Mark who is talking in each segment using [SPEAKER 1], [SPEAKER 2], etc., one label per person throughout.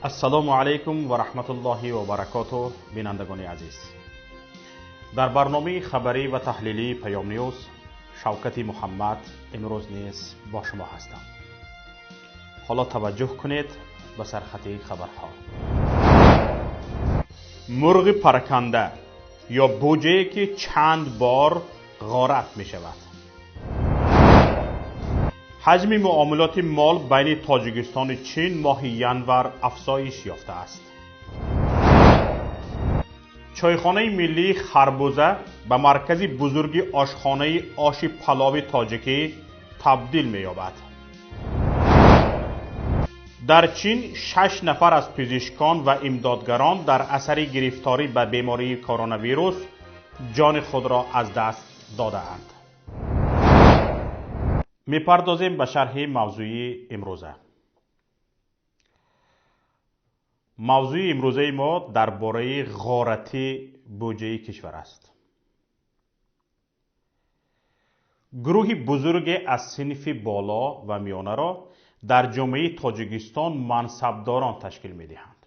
[SPEAKER 1] السلام علیکم و رحمت الله و برکاته. بینندگان عزیز، در برنامه خبری و تحلیلی پیام نیوز شوکت محمد امروز نیز با شما هستم. حالا توجه کنید به سرخط خبرها. مرغ پرکنده یا بوجه که چند بار غارت می شود. حجم معاملات مال بین تاجیکستان و چین ماه ینور افزایش یافته است. چایخانه ملی خربوزه به مرکز بزرگ آشخانه آش پلاو تاجیکی تبدیل می یابد. در چین 6 نفر از پزشکان و امدادگران در اثر گرفتاری به بیماری کرونا ویروس جان خود را از دست داده‌اند. می‌پردازیم به شرح موضوعی امروزه. موضوع امروزه ما درباره غارتی بودجه کشور است. گروهی بزرگ از صنف بالا و میانه را در جامعه تاجیکستان منصبداران تشکیل می‌دهند.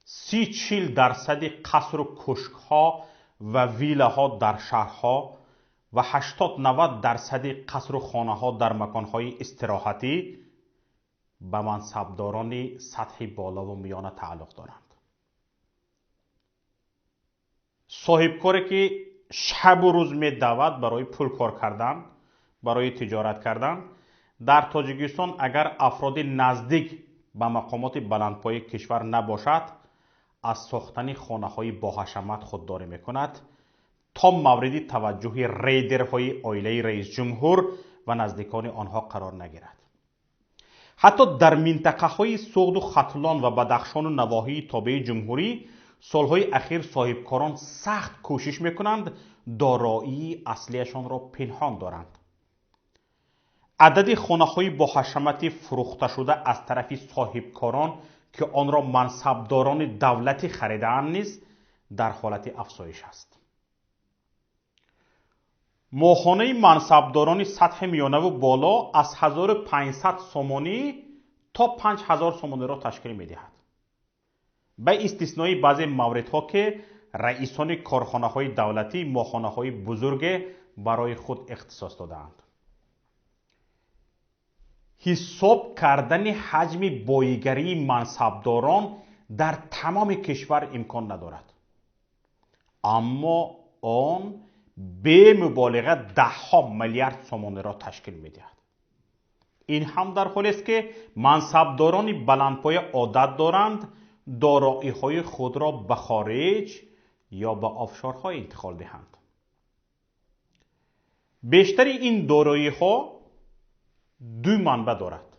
[SPEAKER 1] 30-40% قصر و کشک‌ها و ویلاها در شهرها و 80-90% قصر و خانه‌ها در مکان‌های استراحتی به منصبداران سطح بالا و میانه تعلق دارند. صاحبکاری که شب و روز می‌دود برای پول کار کردن، برای تجارت کردن، در تاجیکستان اگر افراد نزدیک به مقامات بلندپایه کشور نباشد، از ساختن خانه‌های با حشمت خودداری می‌کند تا مورد توجه ریدرهای عائله رئیس جمهور و نزدیکان آنها قرار نگیرد. حتی در منطقه‌های سغد و ختلان و بدخشان و نواحی تابع جمهوری سالهای اخیر صاحبکاران سخت کوشش می‌کنند دارایی اصلیشان را پنهان دارند. عدد خانه‌های با حشمت فروخته شده از طرف صاحبکاران که آن را منصبداران دولتی خریده‌اند نیز در حالت افزایش است. ماهانه منصبداران سطح میانه و بالا از 1500 سومانی تا 5000 سومانی را تشکیل می‌دهد. به استثنای بعضی موردها که رئیسان کارخانه‌های دولتی ماهانه‌های بزرگ برای خود اختصاص داده‌اند. حساب کردن حجم بایگری منصبداران در تمام کشور امکان ندارد، اما آن به مبالغه 10 میلیارد سومانی را تشکیل می‌دهد. این هم در حالی است که منصبداران بلندپایه عادت دارند دارایی‌های خود را به خارج یا به آفشورها انتقال دهند. بیشتر این دارایی‌ها دو منبع دارد: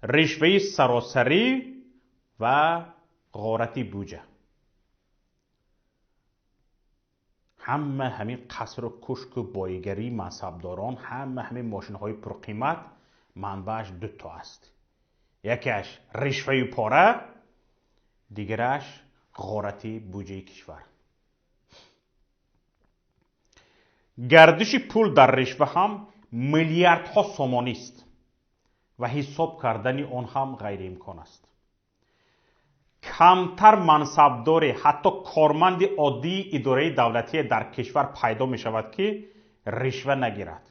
[SPEAKER 1] رشوه سراسری و غارت بودجه. همین قصر و کشک و بایگری منصبداران، همین ماشین‌های پرقیمت منبعش 2 تا است. یکیش رشوه پاره، دیگرش غارت بودجه کشور. گردش پول در رشوه هم میلیاردها سومانی است و حساب کردن آن هم غیر امکان است. کمتر منصبدار حتی کارمند عادی اداره دولتی در کشور پیدا می شود که رشوه نگیرد.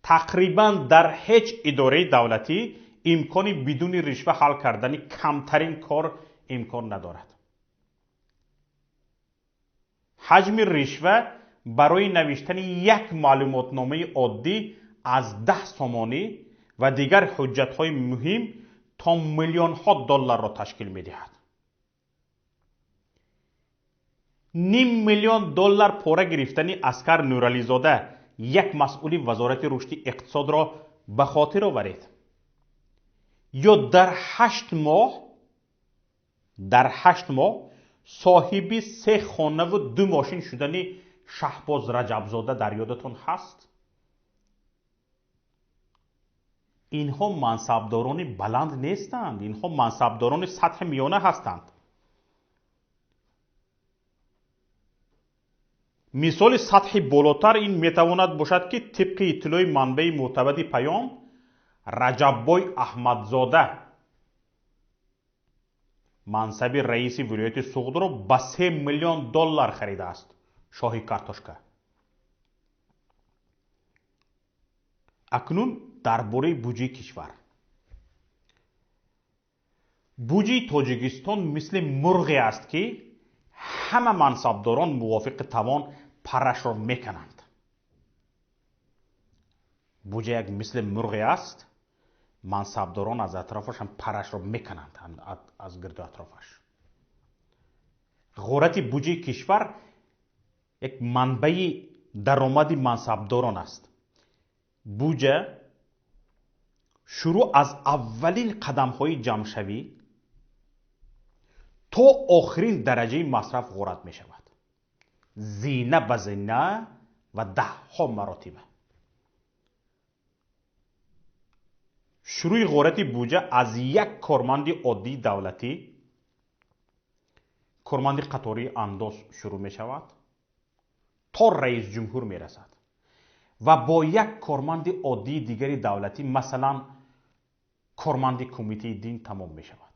[SPEAKER 1] تقریبا در هیچ اداره دولتی امکانی بدون رشوه حل کردن کمترین کار امکان ندارد. حجم رشوه برای نوشتن یک معلوماتنامه عادی از 10 سومانی و دیگر حجت‌های مهم تا میلیون‌ها دلار را تشکیل می‌دهد. $500,000 پاره گرفتن اسکر نورعلی زاده، یک مسئول وزارت رشد اقتصاد را به خاطر آورید. یا در 8 ماه صاحب 3 خانه و 2 ماشین شدن شهباز رجبزاده در یادتون هست؟ اینها منصبداران بلند نیستند، اینها منصبداران سطح میانه هستند. مثال سطح بالاتر این میتواند باشد که طبق اطلاع منبع معتمد پیام раҷаббой аҳмадзода мансаби раиси вилояти суғдро ба $3 миллион харидааст. шоҳи картошка. акнун дар бораи буҷаи кишвар. буҷаи тоҷикистон мисли мурғе аст ки ҳама мансабдорон мувофиқи тавон парашро мекананд. буҷа як мисли мурғе аст, мансабдорон аз атрофаш парашро мекананд аз гирду атрофаш. ғорати буҷаи кишвар як манбаи даромади мансабдорон аст. буҷа шурӯъ аз аввалин қадамҳои ҷамъшавӣ то охирин дараҷаи масраф ғорат мешавад. зина ба зина ва даҳҳо маротиба. шурӯи ғорати буҷа аз як корманди оддии давлатӣ, корманди қатории андоз шурӯъ мешавад то раис ҷумҳур мерасад ва бо як корманди оддии дигари давлатӣ, масалан корманди кумитаи дин тамом мешавад.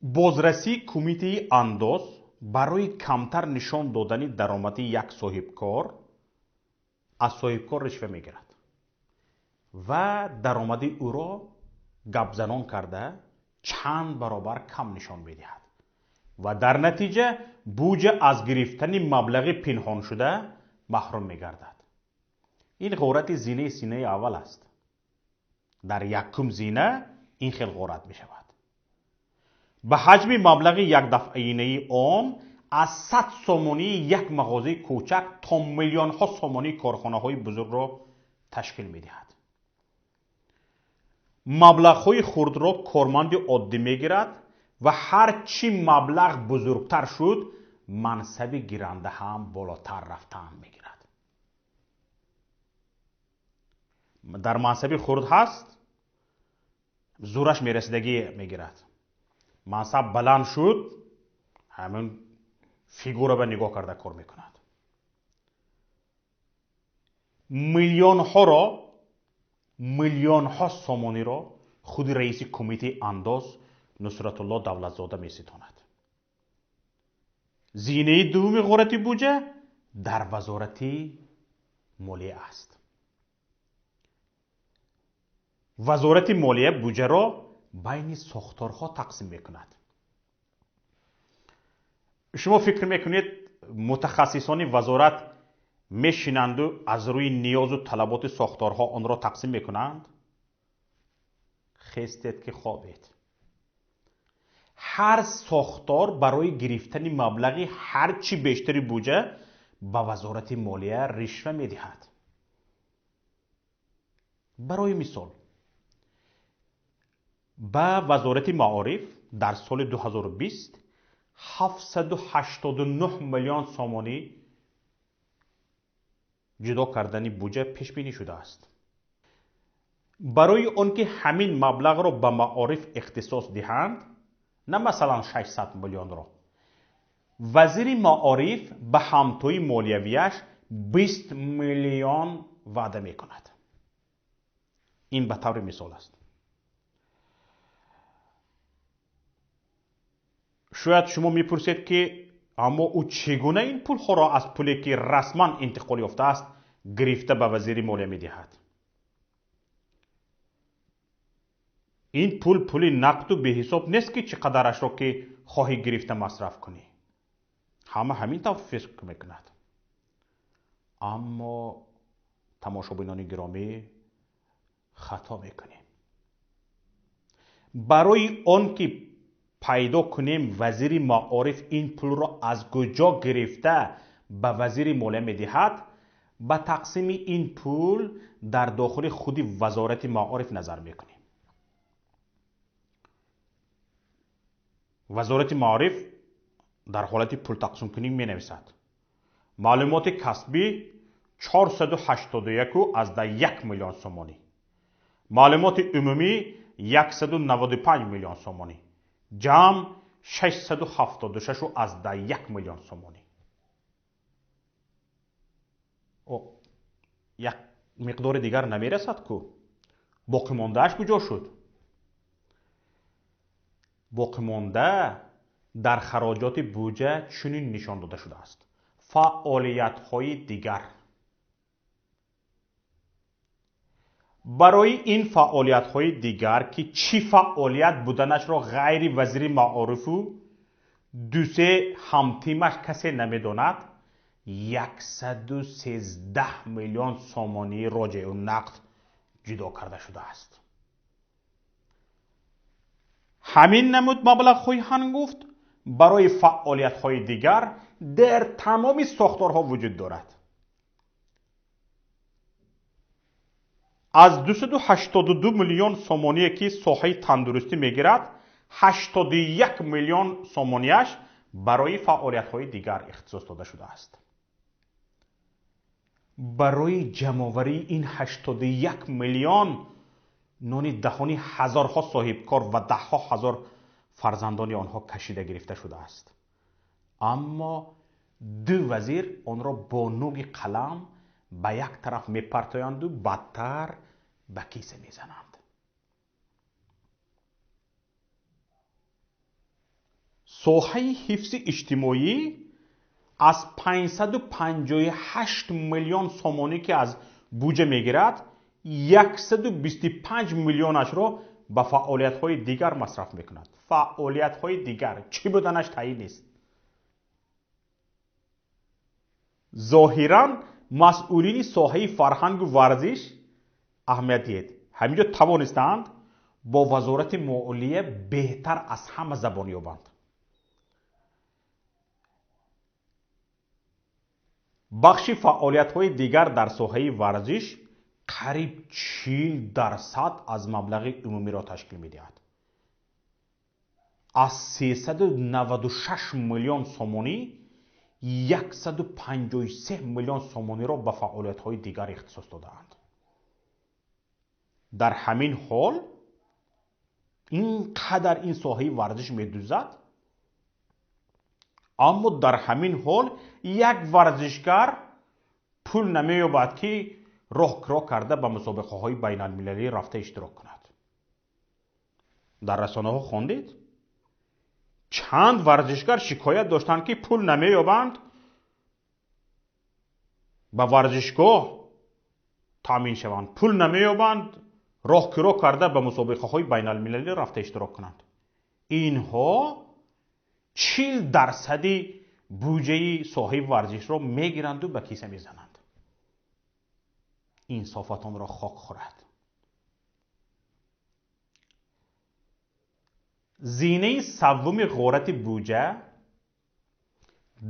[SPEAKER 1] бозрасии кумитаи андоз барои камтар нишон додани даромади як соҳибкор аз соҳибкор ришва мегирад ва даромади ӯро гапзанон карда чанд баробар кам нишон медиҳад ва дар натиҷа буҷа аз гирифтани маблағи пинҳоншуда маҳрум мегардад. ин ғорати зинаи синаи аввал аст. дар якум зина ин хел ғорат мешавад. ба ҳаҷми маблағи якдафъаинаи он аз 100 сомонии як мағозаи кӯчак то миллионҳо сомонии корхонаҳои бузургро ташкил медиҳад. маблағҳои хурдро корманди оддӣ мегирад ва ҳар чӣ маблағ бузургтар шуд, мансаби гиранда ҳам болотар рафтан мегирад. дар мансаби хурд ҳаст, зураш мерасидагӣ мегирад. мансаб баланд шуд, ҳамин фигура ба нигоҳ карда кор мекунад. миллионҳо сомониро худи раиси кумитаи андоз Нусратулло Давлатзода меситонад. зинаи дуввуми ғорати буҷа дар вазорати молия аст. вазорати молия буҷаро байни сохторҳо тақсим мекунад. шумо фикр мекунед мутахассисони вазорат мешинанду аз рӯи ниёзу талаботи сохторҳо онро тақсим мекунанд? хестед ки хобед. ҳар сохтор барои гирифтани маблағи ҳар чӣ бештари буҷа ба вазорати молия ришва медиҳад. барои мисол, ба вазорати маориф дар соли 2020 789 миллион сомонӣ ҷудо кардани буҷа пешбинӣ шудааст. барои он ки ҳамин маблағро ба маориф ихтисос диҳанд, на масалан 600 миллионро, вазири маориф ба ҳамтои молиявияш 20 миллион ваъда мекунад. ин ба таври мисол аст. шояд шумо мепурсед ки аммо ӯ чигуна ин пулҳоро аз пуле ки расман интиқол ёфтааст гирифта ба вазири молия медиҳад? ин пули нақду беҳисоб нест ки чӣ қадарашро ки хоҳӣ гирифта масраф кунӣ. ҳама ҳамин тавр фикр мекунад. аммо тамошобинони гиромӣ, хато мекунем. барои он ки пайдо кунем вазири маориф ин пулро аз куҷо гирифта ба вазири молия медиҳад, ба тақсими ин пул дар дохили худи вазорати маориф назар мекунем. вазорати маориф дар ҳолати пултақсимкунӣ менависад: маълумоти касбӣ 481 миллион сомонӣ, маълумоти умумӣ 195 миллион сомонӣ, ҷамъ 676 миллион сомонӣ. یک مقدار دیگر نمیرسد کو. باقی ماندهش کجا شد؟ باقی مانده در خراجات بودجه چنین نشان داده شده است: فعالیت های دیگر. برای این فعالیت های دیگر که چی فعالیت بودنش را غیر وزیر معارف و دو سه همتیمش کسی نمیداند، 113 میلیون سامانی راجع و نقد جدا کرده شده است. همین نمود مبلغ های هنگفت برای فعالیت های دیگر در تمام ساختارها وجود دارد. از 282 میلیون سامانی که ساحه تندرستی میگیرد، 81 میلیون سامانیش برای فعالیت های دیگر اختصاص داده شده است. برای جمع‌آوری این 81 میلیون نان دهان هزارها صاحبکار و دهها هزار فرزندان آنها کشیده گرفته شده است. اما دو وزیر آن را با نوک قلم به یک طرف میپرتایند و بدتر به کیسه میزنند. ساحه حفظ اجتماعی از 558 میلیون سامانی که از بودجه میگیرد، 125 میلیونش را به فعالیت های دیگر مصرف میکند. فعالیت های دیگر چی بودنش تعیین نیست. ظاهرا مسئولین ساحه فرهنگ و ورزش اهمیت دید. همینجا توانستند با وزارت مالیه بهتر از همه زبان یابند. بخش فعالیت های دیگر در ساحه ورزش قریب 40% از مبلغ عمومی را تشکیل می‌دهد. از 396 میلیون سامانی 153 میلیون سامانی را به فعالیت های دیگر اختصاص دادند. در همین حال اینقدر این ساحه ورزش می‌دوزد، اما در همین حال یک ورزشگر پول نمی‌یابد که راه کرده به مسابقه های بین المللی رفته اشتراک کند. در رسانه ها خواندید چند ورزشگر شکایت داشتند که پول نمی‌یابند به ورزشگاه تامین شوند، پول نمی‌یابند راه کرده به مسابقه های بین المللی رفته اشتراک کنند. اینها 40% بودجه ساحه ورزش را میگیرند و به کیسه میزنند. انصافتان را خاک خورد. زینه سوم غارت بودجه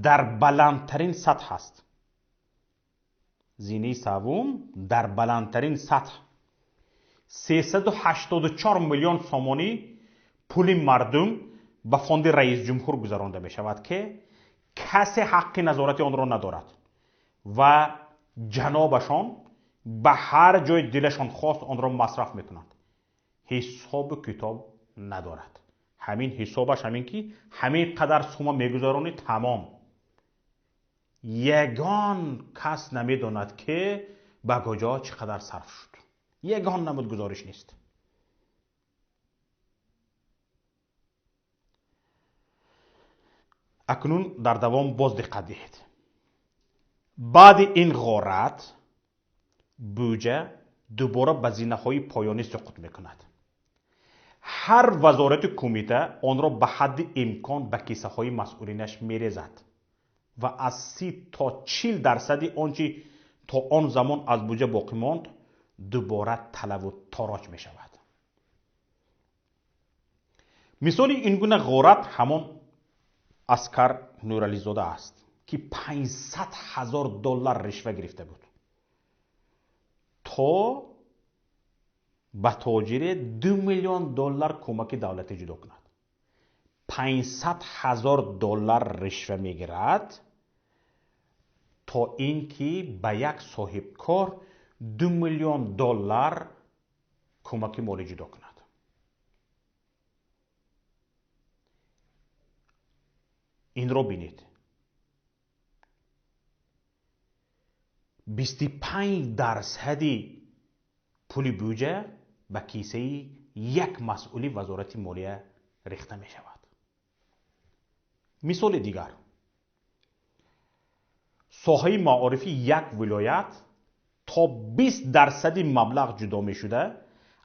[SPEAKER 1] در بلندترین سطح است. زینه سوم در بلندترین سطح 384 میلیون سامانی پول مردم به فاند رئیس جمهور گذرانده می شود که کسی حق نظارت آن را ندارد و جنابشان به هر جای دلشان خواست آن را مصرف میکنند. حساب کتاب ندارد. همین حسابش همین که همین قدر سوم میگذارانی تمام. یگان کس نمیداند که به کجا چقدر صرف شد. یگان نمود گزارش نیست. اکنون در دوام باز دقت دهید. بعد این غارت بودجه دوباره به زینه‌های پایانی سقوط میکند. هر وزارت کمیته آن را به حد امکان به کیسه های مسئولینش میریزد و از 30 تا 40% آنچه تا آن زمان از بودجه باقی ماند دوباره تلف و تاراج می شود. مثال این گونه غارت همان اسکر نورعلی زاده است که 500,000 دلار رشوه گرفته بود تا به تاجر 2 میلیون دلار کمک دولتی جدا کند. 500,000 دلار رشوه میگیرد تا اینکه به یک صاحب کار 2 میلیون دلار کمک مالی جدا کند. این رو بینید. 25% پول بودجه به کیسه یک مسئولی وزارت مالیه ریخته می شود. مثال دیگر، ساحه معارفی یک ولایت تا 20% مبلغ جدا می شده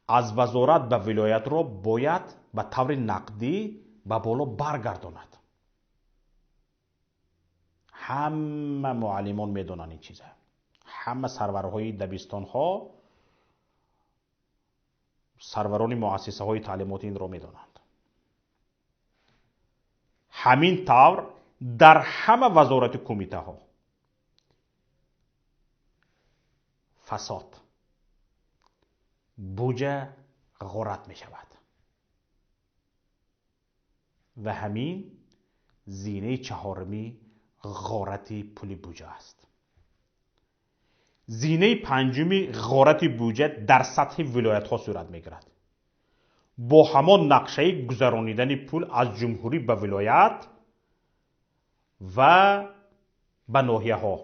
[SPEAKER 1] از وزارت به ولایت را باید به طور نقدی به بالا برگرداند. همه معلمان می دانند این چیزه، همه سرورهای دبستان ها، سروران مؤسسه های تعلیماتی این را می دانند. همین طور در همه وزارت کمیته ها فساد، بودجه غارت می شود و همین زینه چهارمی غارت پول بودجه است. زینه پنجمی غارت بودجه در سطح ولایت ها صورت می گیرد. با همان نقشه گذرانیدن پول از جمهوری به ولایت و به ناحیه ها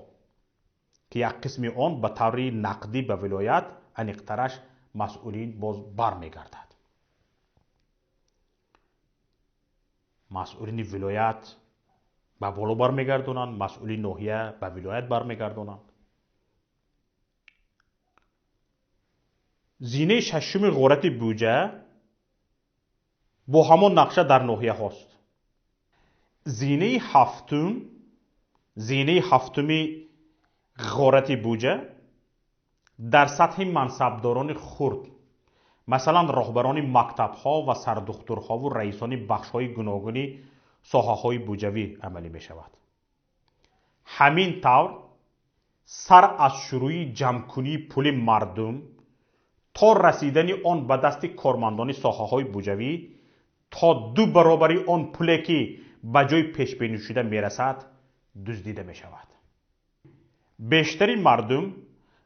[SPEAKER 1] که یک قسم آن به طور نقدی به ولایت، انیقترش مسئولین باز برمیگردد. مسئولین ولایت به بالا برمیگردانند، مسئولین ناحیه به ولایت برمیگردانند. زینه ششم غارت بودجه با همان نقشه در ناحیه هاست. زینه هفتمی غارت بودجه در سطح منصبداران خرد، مثلا راهبران مکتب ها و سردخترها و رئیسان بخش های گوناگون ساحه های بودجوی عملی می شود. همین طور سر از شروع جمع‌کنی پول مردم تا رسیدن آن به دست کارمندان ساحه های بودجوی تا 2 برابری آن پولی که به جای پیش بینی شده می رسد دزدیده می شود. بیشتری مردم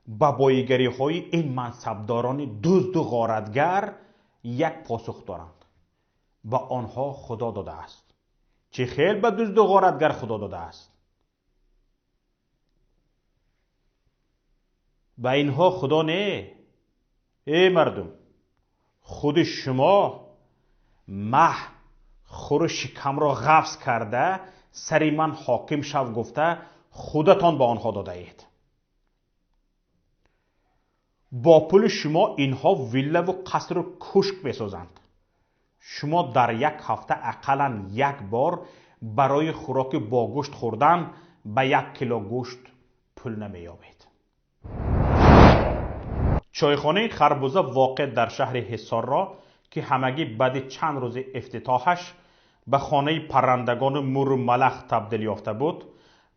[SPEAKER 1] با بایگری های این منصبداران دزد و غارتگر یک پاسخ دارند: به آنها خدا داده است. چه خیل به دزد و غارتگر خدا داده است؟ به اینها خدا نه. ای مردم، خود شما خور شکم را قفس کرده سری من حاکم شو گفته خودتان به آنها داده اید. با پول شما اینها ویله و قصر و کشک بسازند. شما در یک هفته اقلا یک بار برای خوراک با گوشت خوردن به 1 کیلو گوشت پول نمیابید. چایخانه خربوزه واقع در شهر حصار را که همگی بعد چند روز افتتاحش به خانه پرندگان مور و ملخ تبدیل یافته بود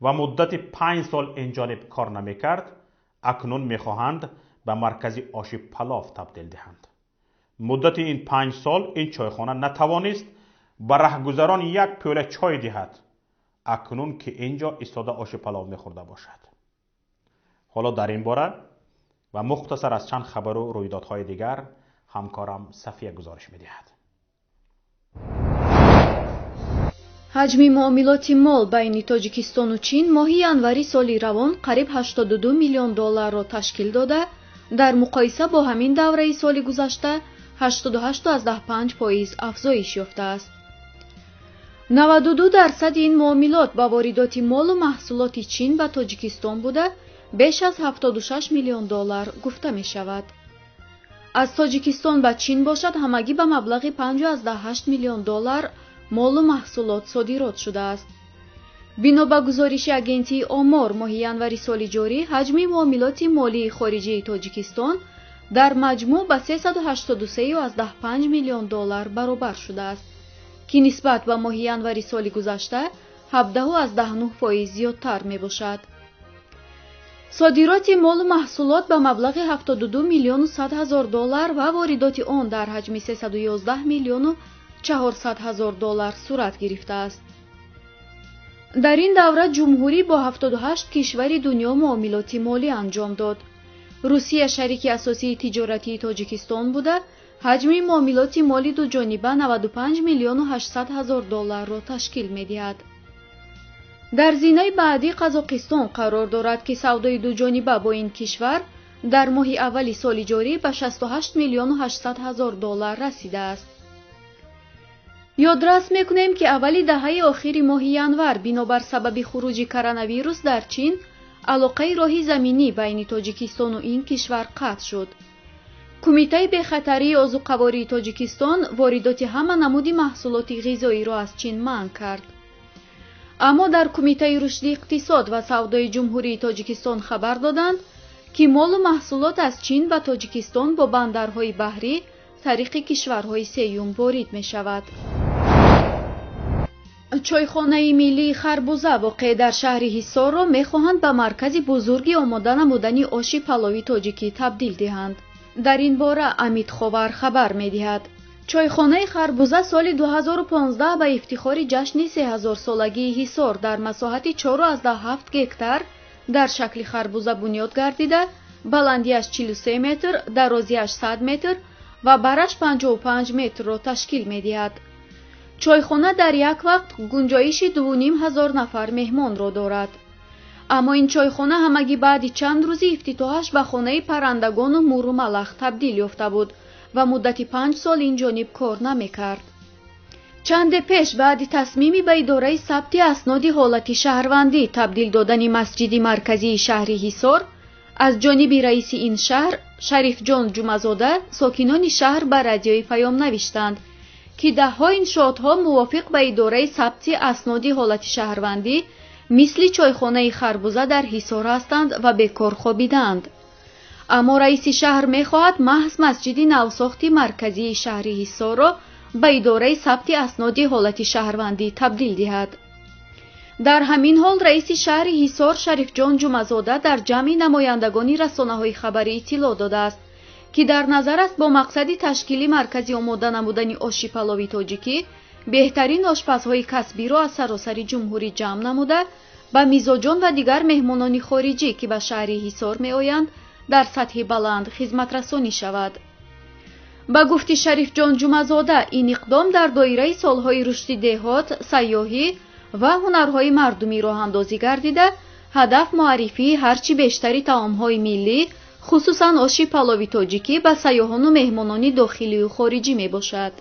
[SPEAKER 1] و مدت 5 سال اینجانب کار نمیکرد، اکنون میخواهند به مرکز آش پلاو تبدیل دهند. مدت این 5 سال این چایخانه نتوانست به رهگذران 1 پیاله چای دهد، اکنون که اینجا ایستاده آش پلاو میخورده باشد. حالا در این باره و مختصر از چند خبر و رویدادهای دیگر همکارم صفیه گزارش میدهد.
[SPEAKER 2] ҳаҷми муомилоти мол байни тоҷикистону чин моҳи январи соли равон қариб 82 миллион долларро ташкил дода, дар муқоиса бо ҳамин давраи соли гузашта 88.5% афзоиш ёфтааст. 92% ин муомилот ба воридоти молу маҳсулоти чин ба тоҷикистон буда, беш аз 76 миллион доллар гуфта мешавад. аз тоҷикистон ба чин бошад ҳамагӣ ба маблағи 5.8 миллион доллар молу маҳсулот содирот шудааст. бино ба гузориши агентии омор моҳи январи соли ҷорӣ ҳаҷми муомилоти молии хориҷии тоҷикистон дар маҷмӯъ ба 383.5 миллион доллар баробар шудааст, ки нисбат ба моҳи январи соли гузашта 17.9% зиёдтар мебошад. содироти молу маҳсулот ба маблағи 72 миллиону 100 ҳазор доллар ва воридоти он дар ҳаҷми 311 миллиону 400 ҳазор доллар сурат гирифтааст. дар ин давра ҷумҳурӣ бо 78 кишвари дунё муомилоти молӣ анҷом дод. русия шарики асосии тиҷоратии тоҷикистон буда, ҳаҷми муомилоти моли дуҷониба 95 миллиону 800 ҳазор долларро ташкил медиҳад. در زینه بعدی قزاقستان قرار دارد که سودای دوجانبه با این کشور در ماه اولی سال جاری به 68 میلیون و 800 هزار دلار رسیده است. یادداشت میکنیم که اولی دهه آخر ماه ینور بنابر سبب خروج کرونا ویروس در چین علاقه راه زمینی بین تاجیکستان و این کشور قطع شد. کمیته بخطری عضوقواری تاجیکستان واردات همه نمود محصولات غذایی را از چین منع کرد. اما در کمیته رشد اقتصاد و سودای جمهوری تاجیکستان خبر دادند که مال و محصولات از چین و تاجیکستان با بندرهای بحری طریق کشورهای سوم وارد می شود. چایخانه ملی خربوزه واقع در شهر حصار را می خواهند به مرکز بزرگی آماده نمودن آش پلاوی تاجیکی تبدیل دهند. در این باره امید خاور خبر می دهد. چایخانه خربوزه سال 2015 به افتخار جشن 3000 سالگی حصار در مساحت 4.7 گکتار در شکل خربوزه بنیاد گردیده، بلندیش 43 متر، درازیش 100 متر و برش 55 متر را تشکیل می دهد. چایخانه در یک وقت گنجایش 2500 نفر مهمان را دارد. اما این چایخانه همگی بعد چند روز افتتاحش به خانه پرندگان و مور و ملخ تبدیل یافته بود و مدت 5 سال این جانب کار نمی کرد. چند پیش بعد تصمیمی به اداره ثبت اسناد حالت شهروندی تبدیل دادن مسجد مرکزی شهر حصار از جانب رئیس این شهر شریف جان جمعزاده، ساکنان شهر به رادیوی پیام نوشتند که ده‌ها انشاءات‌ها موافق به اداره ثبت اسناد حالت شهروندی مثل چایخانه خربوزه در حصار هستند و به کار خوابیدند. اما رئیس شهر می‌خواهد محض مسجد نوساخت مرکزی شهر حصار را به اداره ثبت اسناد حالت شهروندی تبدیل دهد. در همین حال رئیس شهر حصار شریف جان جمعزاده در جمع نمایندگان رسانه‌های خبری اطلاع داده است که در نظر است با مقصد تشکیل مرکزی آماده نمودن آش پلاوی تاجیکی بهترین آشپزهای کسبی را از سراسر جمهوری جمع نموده به میزاجان و دیگر مهمانان خارجی که به شهر حصار می‌آیند در سطح بلند خدمت رسانی شود. با گفت شریف جان جمعزاده این اقدام در دایره سالهای رشد دهات، سیاحی و هنرهای مردمی راه اندازی گردیده، هدف معرفی هرچی بیشتری طعام‌های ملی خصوصاً آش پلاوی تاجیکی به سیاحان و مهمانان داخلی و خارجی می باشد.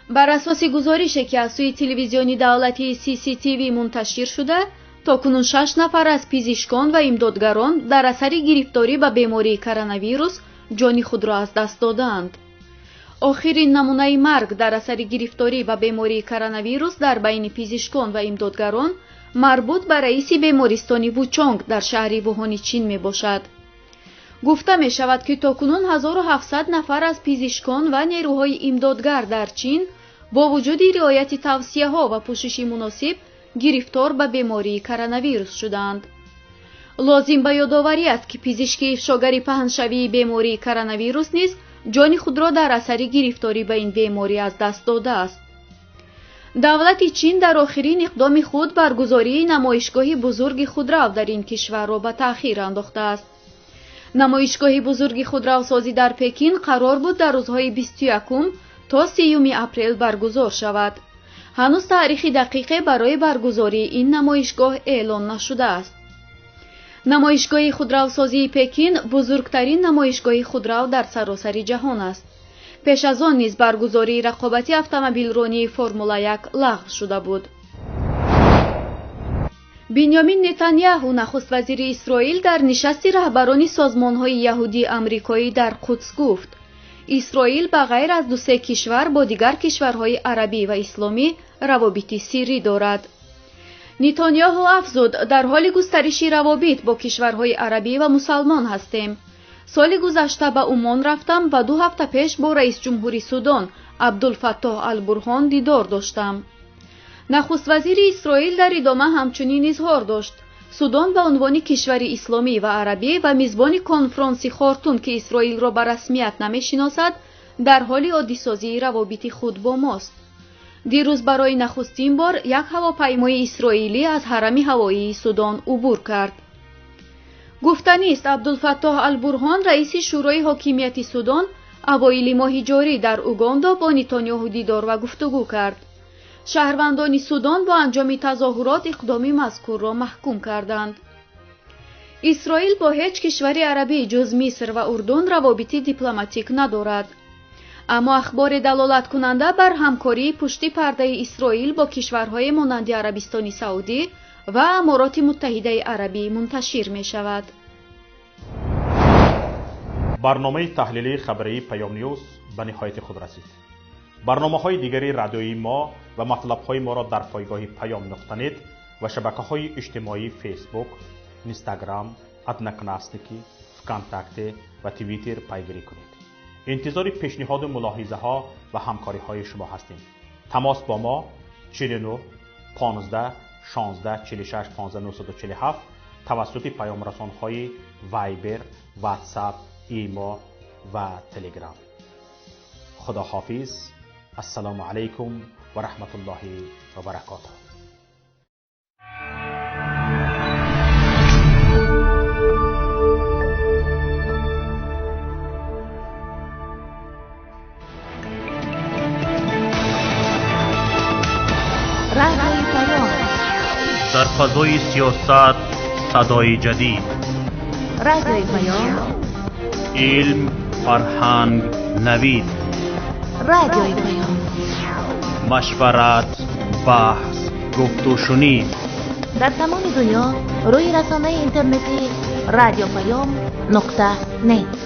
[SPEAKER 2] بر اساس گزارشی که از سوی تلویزیونی دولتی CCTV منتشر شده، تاکنون 6 نفر از پزشکان و امدادگران در اثر گرفتاری به بیماری کرونا ویروس جان خود را از دست دادند. آخرین نمونه مرگ در اثر گرفتاری به بیماری کرونا ویروس در بین پزشکان و امدادگران مربوط به رئیس بیمارستان ووچانگ در شهر ووهان چین می باشد. گفته می شود که تاکنون 1700 نفر از پزشکان و نیروهای امدادگر در چین با وجود رعایت توصیه ها و پوشش مناسب گرفتار به بیماری کرونا ویروس شدند. لازم به یادآوری است که پزشکی افشاگر پهنشوی بیماری کرونا ویروس نیز جان خود را در اثر گرفتاری به این بیماری از دست داده است. دولت چین در آخرین اقدام خود برگزاری نمایشگاه بزرگ خودرو در این کشور را به تأخیر انداخته است. نمایشگاه بزرگ خودروسازی در پکین قرار بود در روزهای 21 تا 30 اپریل برگزار شود. هنوز تاریخ دقیق برای برگزاری این نمایشگاه اعلان نشده است. نمایشگاه خودروسازی پکین بزرگترین نمایشگاه خودرو در سراسر جهان است. پیش از آن نیز برگزاری رقابت اتومبیلرانی فرمول 1 لغو شده بود. بنیامین نتانیاهو نخست وزیر اسرائیل در نشست رهبران سازمان‌های یهودی آمریکایی در قدس گفت اسرائیل به غیر از 2 کشور با دیگر کشورهای عربی و اسلامی روابط سری دارد. نتانیاهو افزود در حال گسترش روابط با کشورهای عربی و مسلمان هستیم. سال گذشته به عمان رفتم و 2 هفته پیش با رئیس جمهوری سودان عبدالفتاح البرهان دیدار داشتم. نخست وزیر اسرائیل در ادامه همچنین اظهار داشت سودان به عنوان کشور اسلامی و عربی و میزبان کنفرانس خارتوم که اسرائیل را به رسمیت نمی‌شناسد در حال عادی‌سازی روابط خود با ماست. دیروز برای نخستین بار یک هواپیمای اسرائیلی از حرم هوایی سودان عبور کرد. گفتنی است عبدالفتاح البرهان رئیس شورای حاکمیت سودان اوایل ماه جاری در اوگاندا با نتانیاهو دیدار و گفتگو کرد. شهروندان سودان با انجام تظاهرات اقدام مذکور را محکوم کردند. اسرائیل با هیچ کشور عربی جز مصر و اردن روابط دیپلماتیک ندارد. اما اخبار دلالت کننده بر همکاری پشت پرده اسرائیل با کشورهای مانند عربستان سعودی و امارات متحده عربی منتشر می شود.
[SPEAKER 1] برنامه تحلیلی خبری پیام نیوز به نهایت خود رسید. برنامه‌های دیگری رادیویی ما و مطلب‌های ما را در پایگاه پیام.net و شبکه‌های اجتماعی فیسبوک، اینستاگرام، ادناکناستیکی، وکانتاکت و توییتر پیگیری کنید. انتظار پیشنهاد و ملاحظه‌ها و همکاری‌های شما هستیم. تماس با ما 49 15 16 46 15 947 توسط پیام رسان‌های وایبر، واتساپ، ایمو و تلگرام. خدا حافظ. السلام علیکم و رحمت الله و برکاته.
[SPEAKER 3] رادیوی پیام،
[SPEAKER 1] در فضای سیاست صدای جدید.
[SPEAKER 3] رادیوی پیام،
[SPEAKER 1] علم، فرهنگ، نوید.
[SPEAKER 3] رادیوی پیام،
[SPEAKER 1] مشورت، بحث، گفت و شنید.
[SPEAKER 3] در تمام دنیا روی رسانه اینترنتی رادیو پیام .net.